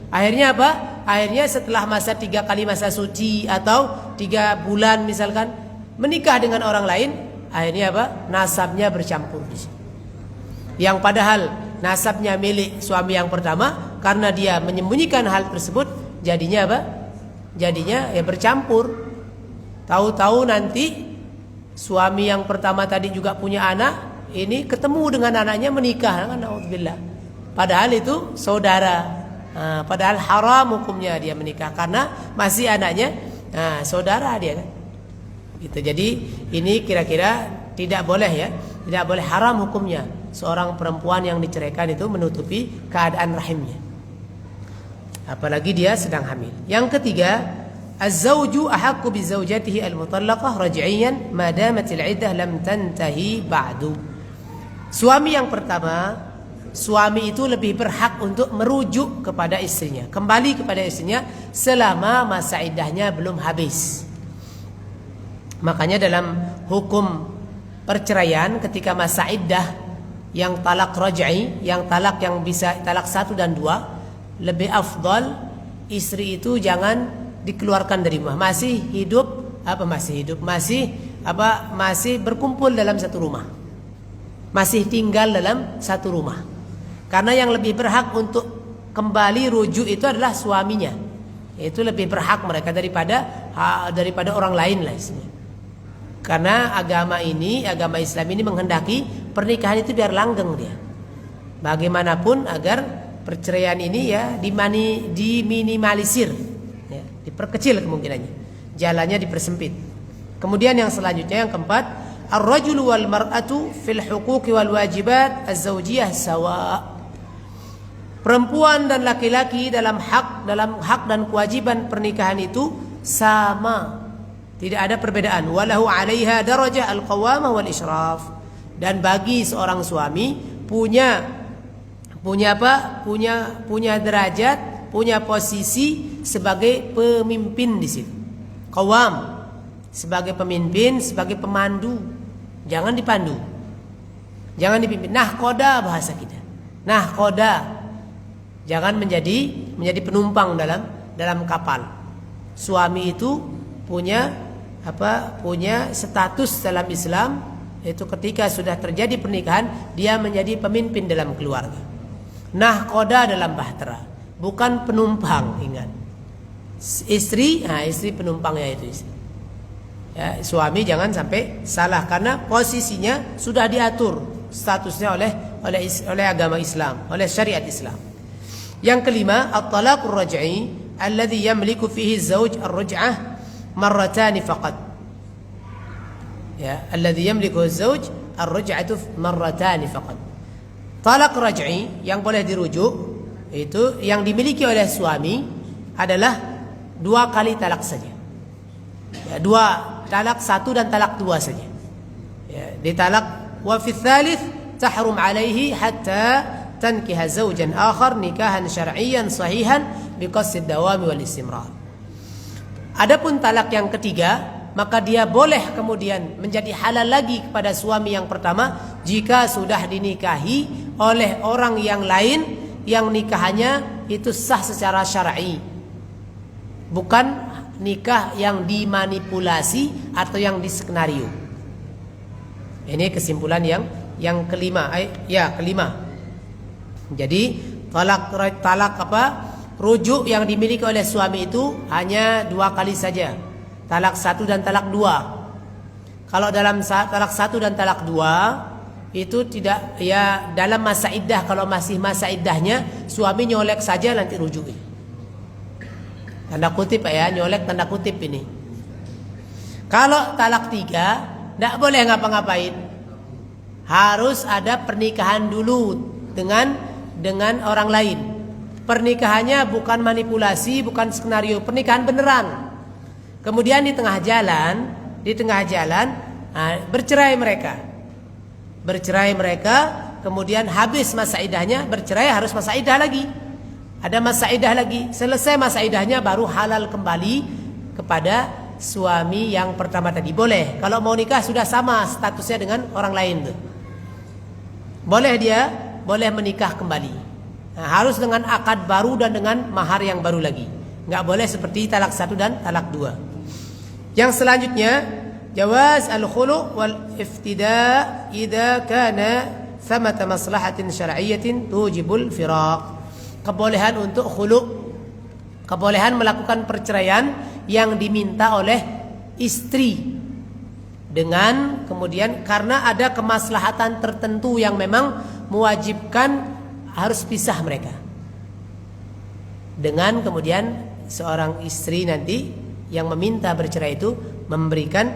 Akhirnya apa? Akhirnya setelah masa 3 kali masa suci atau 3 bulan misalkan menikah dengan orang lain, akhirnya apa? Nasabnya bercampur di sini. Yang padahal nasabnya milik suami yang pertama, karena dia menyembunyikan hal tersebut, jadinya apa? Jadinya ya bercampur. Tahu-tahu nanti suami yang pertama tadi juga punya anak, ini ketemu dengan anaknya menikah, kan? Naudzubillah. Padahal itu saudara. Padahal haram hukumnya dia menikah karena masih anaknya saudara dia, kan? Gitu. Jadi ini kira-kira tidak boleh ya, tidak boleh, haram hukumnya seorang perempuan yang diceraikan itu menutupi keadaan rahimnya, apalagi dia sedang hamil. Yang ketiga, az-zawju ahaqqu bi zawjatihi al-mutallaqah raj'iyan ma damat al-'iddah lam tantahi ba'du. Suami yang pertama, suami itu lebih berhak untuk merujuk kepada istrinya, kembali kepada istrinya selama masa iddahnya belum habis. Makanya dalam hukum perceraian ketika masa iddah yang talak raj'i, yang talak yang bisa talak 1 dan 2, lebih afdal istri itu jangan dikeluarkan dari rumah, masih berkumpul dalam satu rumah, masih tinggal dalam satu rumah. Karena yang lebih berhak untuk kembali rujuk itu adalah suaminya. Itu lebih berhak mereka daripada orang lain lah istilahnya. Karena agama Islam ini menghendaki pernikahan itu biar langgeng dia. Bagaimanapun agar perceraian ini ya diminimalisir, ya, diperkecil kemungkinannya, jalannya dipersempit. Kemudian yang selanjutnya yang keempat, ar-rajulu wal mar'atu fil huquqi wal wajibat az-zawjiyah sawa. Perempuan dan laki-laki dalam hak dan kewajiban pernikahan itu sama. Tidak ada perbedaan. Walahu 'alaiha darajah al-qawamah wal isyraf. Dan bagi seorang suami punya derajat, punya posisi sebagai pemimpin di situ. Qawam sebagai pemimpin, sebagai pemandu. Jangan dipandu. Jangan dipimpin. Nahkoda bahasa kita. Nahkoda. Jangan menjadi penumpang dalam kapal. Suami itu punya status dalam Islam, itu ketika sudah terjadi pernikahan dia menjadi pemimpin dalam keluarga. Nahkoda dalam bahtera, bukan penumpang. Ingat, istri penumpangnya itu istri. Ya, suami jangan sampai salah karena posisinya sudah diatur statusnya oleh agama Islam, oleh syariat Islam. Yang kelima, at-talaqur raj'i alladhi yamliku fihi az-zawj ar-ruj'ah marratani faqat. Ya, alladhi yamliku az-zawj ar-ruj'atu marratani faqat. Talak raj'i yang boleh dirujuk itu yang dimiliki oleh suami adalah 2 kali talak saja. Ya, 2 talak 1 dan talak 2 saja. Ya, ditalak wa fi tsalits tahrum alaihi hatta tankiha zawjan akhar nikahan syar'iyyan sahihan biqasd dawami wal istimrar. Adapun talak yang ketiga, maka dia boleh kemudian menjadi halal lagi kepada suami yang pertama jika sudah dinikahi oleh orang yang lain yang nikahannya itu sah secara syar'i. Bukan nikah yang dimanipulasi atau yang diskenario. Ini kesimpulan yang kelima. Kelima. Jadi rujuk yang dimiliki oleh suami itu hanya 2 kali saja. Talak 1 dan talak 2. Kalau dalam talak 1 dan talak 2 itu tidak, ya dalam masa iddah, kalau masih masa iddahnya suami nyolek saja nanti rujuk. Tanda kutip ya, nyolek tanda kutip ini. Kalau talak 3 tidak boleh ngapa-ngapain. Harus ada pernikahan dulu dengan orang lain. Pernikahannya bukan manipulasi, bukan skenario, pernikahan beneran. Kemudian di tengah jalan bercerai mereka, kemudian habis masa iddahnya, bercerai harus masa iddah lagi. Ada masa iddah lagi, selesai masa iddahnya baru halal kembali kepada suami yang pertama tadi. Boleh kalau mau nikah sudah sama statusnya dengan orang lain tuh. Boleh menikah kembali. Nah, harus dengan akad baru dan dengan mahar yang baru lagi. Enggak boleh seperti talak 1 dan talak 2. Yang selanjutnya, jawaz al-khulu' wal iftida' idza kana thamata maslahatin syar'iyyatin tujibul firaq. Kebolehan untuk khulu', kebolehan melakukan perceraian yang diminta oleh istri dengan kemudian karena ada kemaslahatan tertentu yang memang mewajibkan harus pisah mereka. Dengan kemudian seorang istri nanti yang meminta bercerai itu memberikan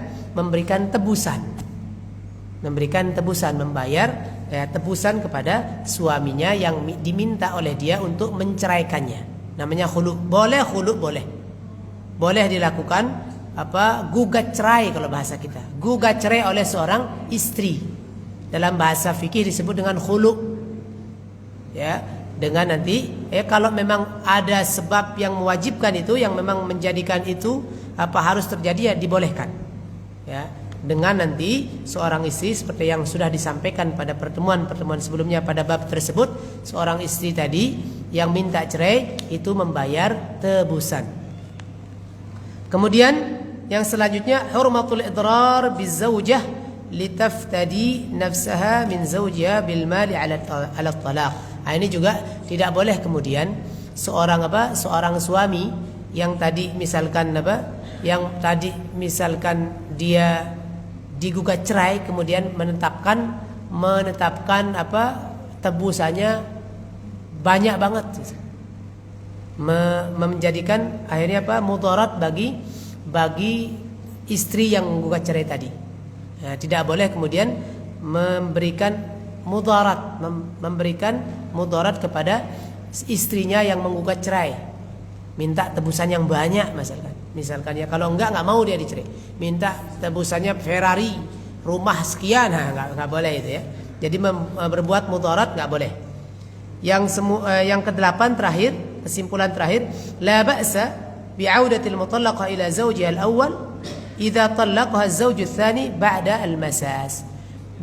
tebusan, membayar tebusan kepada suaminya yang diminta oleh dia untuk menceraikannya. Namanya khulu'. Boleh dilakukan gugat cerai kalau bahasa kita. Gugat cerai oleh seorang istri. Dalam bahasa fikih disebut dengan khulu'. Ya, dengan nanti kalau memang ada sebab yang mewajibkan itu, yang memang menjadikan itu harus terjadi, ya dibolehkan. Ya, dengan nanti seorang istri seperti yang sudah disampaikan pada pertemuan-pertemuan sebelumnya pada bab tersebut, seorang istri tadi yang minta cerai itu membayar tebusan. Kemudian yang selanjutnya hurmatul idrar bizaujah litaftadi nafsaha min zawjiha bil mali ala talaq. Nah, ini juga tidak boleh kemudian seorang suami yang tadi misalkan dia digugat cerai kemudian menetapkan tebusannya banyak banget, menjadikan akhirnya mudarat bagi istri yang menggugat cerai tadi. Nah, tidak boleh kemudian memberikan mudarat kepada istrinya yang menggugat cerai, minta tebusan yang banyak misalkan ya, kalau enggak mau dia dicerai, minta tebusannya Ferrari, rumah sekian, enggak boleh itu ya. Jadi berbuat mudarat enggak boleh. Yang ke-8 terakhir, kesimpulan terakhir, la ba'sa bi'audatil mutallaqah ila zawjiha al-awwal idza talaqaha az-zawj ats-tsani ba'da al-masas.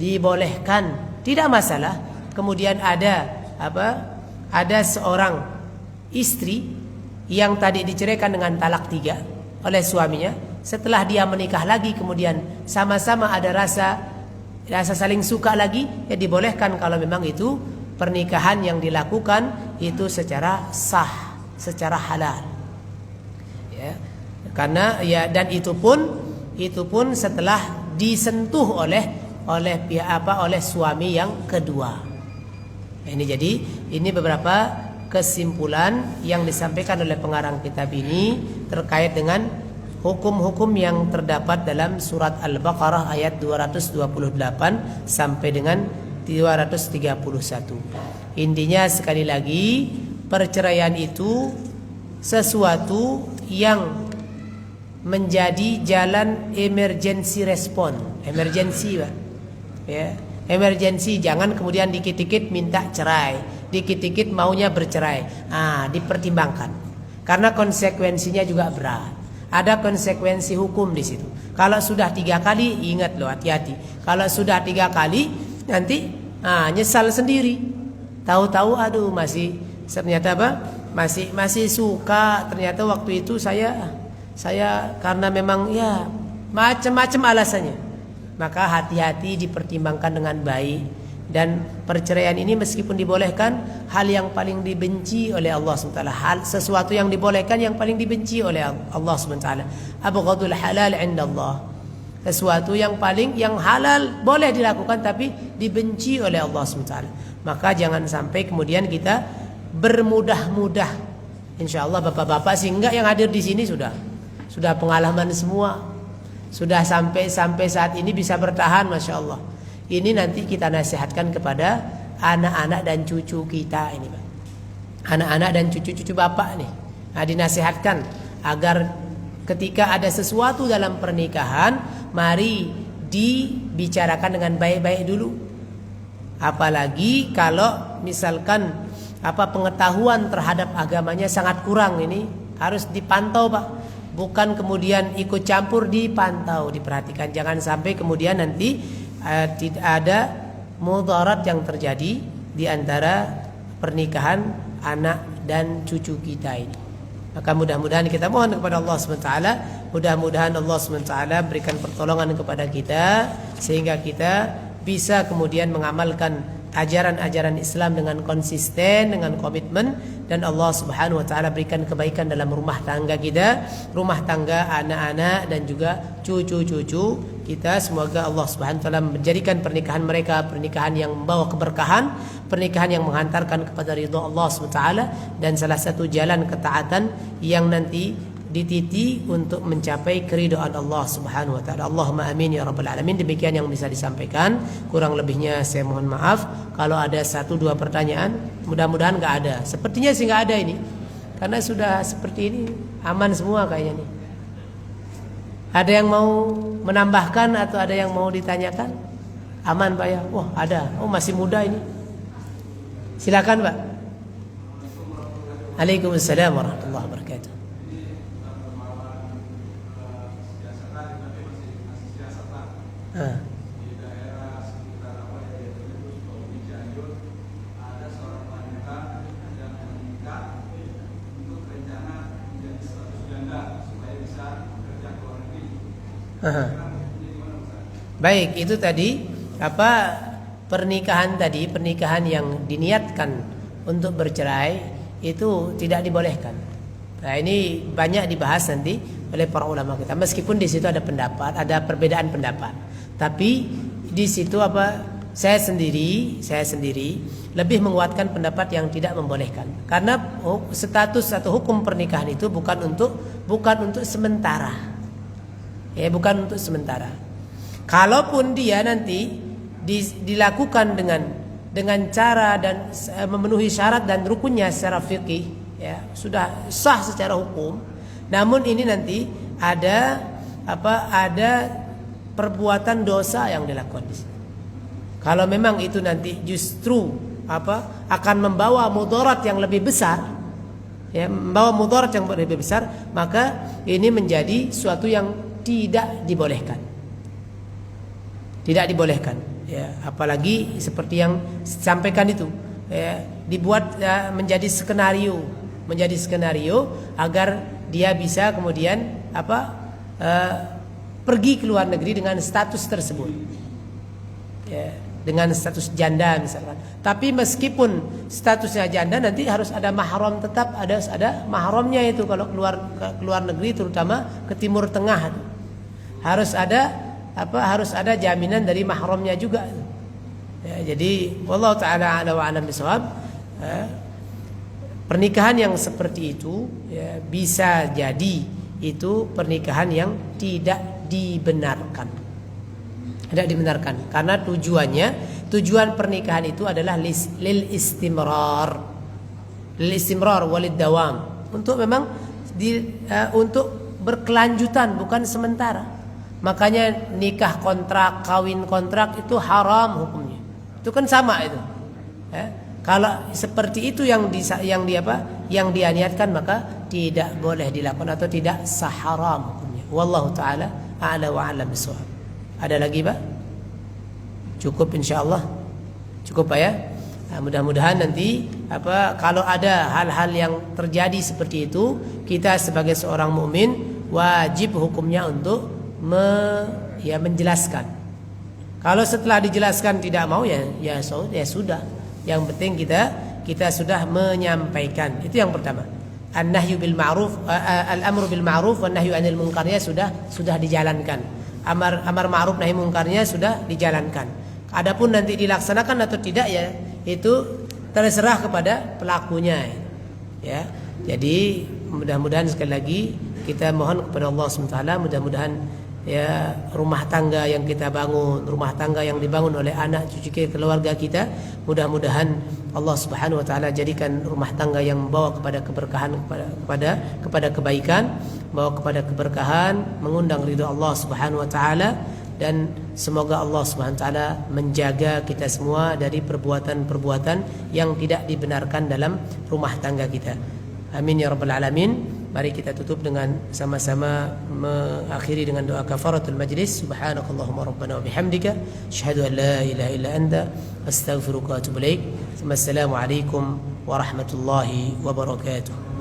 Dibolehkan, tidak masalah kemudian ada seorang istri yang tadi diceraikan dengan talak 3 oleh suaminya, setelah dia menikah lagi kemudian sama-sama ada rasa saling suka lagi, ya dibolehkan kalau memang itu pernikahan yang dilakukan itu secara sah, secara halal. Ya. Karena ya, dan itu pun setelah disentuh oleh suami yang kedua. Ini beberapa kesimpulan yang disampaikan oleh pengarang kitab ini terkait dengan hukum-hukum yang terdapat dalam surat Al-Baqarah ayat 228 sampai dengan 231. Intinya sekali lagi, perceraian itu sesuatu yang menjadi jalan emergency response. Emergency, Pak. Ya, emergency, jangan kemudian dikit-dikit minta cerai, dikit-dikit maunya bercerai. Dipertimbangkan. Karena konsekuensinya juga berat. Ada konsekuensi hukum di situ. Kalau sudah 3 kali, ingat loh, hati-hati. Kalau sudah 3 kali, nanti nyesal sendiri. Tahu-tahu masih suka. Ternyata waktu itu saya karena memang ya macam-macam alasannya. Maka hati-hati, dipertimbangkan dengan baik. Dan perceraian ini meskipun dibolehkan, hal yang paling dibenci oleh Allah SWT, sesuatu yang dibolehkan yang paling dibenci oleh Allah SWT. Abghadul halal indallah, sesuatu yang halal boleh dilakukan tapi dibenci oleh Allah SWT. Maka jangan sampai kemudian kita bermudah-mudah. Insyaallah bapak-bapak sih enggak, yang hadir di sini sudah pengalaman semua, sudah sampai saat ini bisa bertahan, masya Allah. Ini nanti kita nasihatkan kepada anak-anak dan cucu kita ini, Pak. Anak-anak dan cucu-cucu bapak nih. Dinasihatkan agar ketika ada sesuatu dalam pernikahan, mari dibicarakan dengan baik-baik dulu. Apalagi kalau misalkan pengetahuan terhadap agamanya sangat kurang, ini harus dipantau, Pak. Bukan kemudian ikut campur, dipantau, diperhatikan. Jangan sampai kemudian nanti tidak ada mudarat yang terjadi di antara pernikahan anak dan cucu kita ini. Maka mudah-mudahan kita mohon kepada Allah SWT, mudah-mudahan Allah SWT berikan pertolongan kepada kita sehingga kita bisa kemudian mengamalkan ajaran-ajaran Islam dengan konsisten, dengan komitmen, dan Allah Subhanahu wa taala berikan kebaikan dalam rumah tangga kita, rumah tangga anak-anak dan juga cucu-cucu kita. Semoga Allah Subhanahu wa taala menjadikan pernikahan mereka pernikahan yang membawa keberkahan, pernikahan yang menghantarkan kepada ridha Allah Subhanahu wa taala, dan salah satu jalan ketaatan yang nanti dititi untuk mencapai keridhaan Allah Subhanahu wa taala. Allahumma amin ya rabbal alamin. Demikian yang bisa disampaikan, kurang lebihnya saya mohon maaf. Kalau ada 1-2 pertanyaan, mudah-mudahan enggak ada. Sepertinya sih enggak ada ini. Karena sudah seperti ini aman semua kayaknya nih. Ada yang mau menambahkan atau ada yang mau ditanyakan? Aman Pak ya? Wah, ada. Oh, masih muda ini. Silakan Pak. Waalaikumsalam warahmatullahi wabarakatuh. Ah. Di daerah sekitar Cianjur ada seorang wanita yang menikah untuk rencana menjadi status janda supaya bisa bekerja ke luar negeri. Aha. Baik, itu tadi pernikahan yang diniatkan untuk bercerai itu tidak dibolehkan. Nah, ini banyak dibahas nanti oleh para ulama kita. Meskipun di situ ada perbedaan pendapat. Tapi di situ saya sendiri lebih menguatkan pendapat yang tidak membolehkan. Karena status atau hukum pernikahan itu bukan untuk sementara. Ya, bukan untuk sementara. Kalaupun dia nanti dilakukan dengan cara dan memenuhi syarat dan rukunnya secara fikih, ya, sudah sah secara hukum. Namun ini nanti ada perbuatan dosa yang dilakukan di sini. Kalau memang itu nanti justru akan membawa mudarat yang lebih besar, ya, maka ini menjadi suatu yang tidak dibolehkan. Tidak dibolehkan, ya, apalagi seperti yang disampaikan itu, ya, dibuat menjadi skenario agar dia bisa kemudian pergi ke luar negeri dengan status tersebut, ya, dengan status janda misalkan. Tapi meskipun statusnya janda, nanti harus ada mahram, tetap ada mahramnya itu kalau keluar negeri, terutama ke Timur Tengah, harus ada jaminan dari mahramnya juga. Ya, jadi wallahu taala a'lam wa a'lam bishawab. Pernikahan yang seperti itu, ya, bisa jadi itu pernikahan yang tidak dibenarkan. Tidak dibenarkan karena tujuan pernikahan itu adalah lil istimrar walid dawam, untuk memang untuk berkelanjutan, bukan sementara. Makanya nikah kontrak, kawin kontrak itu haram hukumnya. Itu kan sama itu. Ya. Kalau seperti itu yang dianiatkan, maka tidak boleh dilakukan atau tidak sah, haram hukumnya. Wallahu taala a'la wa a'lam bishawab. Ada lagi, Pak? Cukup insyaallah. Cukup, Pak, ya. Nah, mudah-mudahan nanti kalau ada hal-hal yang terjadi seperti itu, kita sebagai seorang mukmin wajib hukumnya untuk menjelaskan. Kalau setelah dijelaskan tidak mau, ya sudah. Yang penting kita sudah menyampaikan. Itu yang pertama. An-nahyu bil ma'ruf, al-amru bil ma'ruf wan nahyu 'anil munkarnya sudah dijalankan. Amar ma'ruf nahi munkarnya sudah dijalankan. Adapun nanti dilaksanakan atau tidak, ya itu terserah kepada pelakunya. Ya. Jadi mudah-mudahan sekali lagi kita mohon kepada Allah SWT, mudah-mudahan, ya, rumah tangga yang kita bangun, rumah tangga yang dibangun oleh anak cucu kita, keluarga kita, mudah-mudahan Allah Subhanahu wa taala jadikan rumah tangga yang membawa kepada keberkahan, kepada kebaikan, membawa kepada keberkahan, mengundang ridha Allah Subhanahu wa taala, dan semoga Allah Subhanahu wa taala menjaga kita semua dari perbuatan-perbuatan yang tidak dibenarkan dalam rumah tangga kita. Amin ya rabbal alamin. Mari kita tutup dengan sama-sama mengakhiri dengan doa kafaratul majlis. Subhanakallahumma rabbana wa bihamdika asyhadu an la ilaha illa anta astaghfiruka wa atubu ilaik. Assalamu alaikum warahmatullahi wabarakatuh.